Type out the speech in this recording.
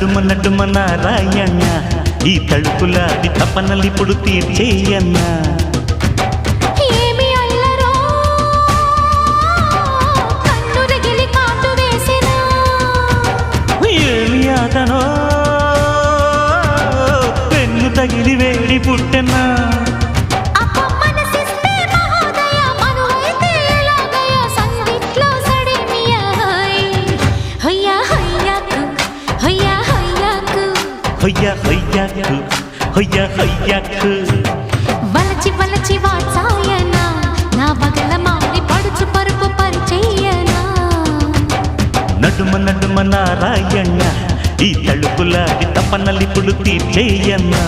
నడుమ నడుమ నారాయణ ఈ తలుపులాడి తపనలిప్పుడు తీర్చేయన్నా అతనో పెన్ను తగిలి వేడి పుట్టెనా హొయ్యా హొయ్యాకు హొయ్యా హొయ్యాకు వలచి వలచి వాచాయనా నా బగల మారి పడుచు పరుపు పరిచయనా నడుమ నడుమ నారాయణ ఈ తలుపులాడి తపనలిప్పుడు తీర్చేయన్నా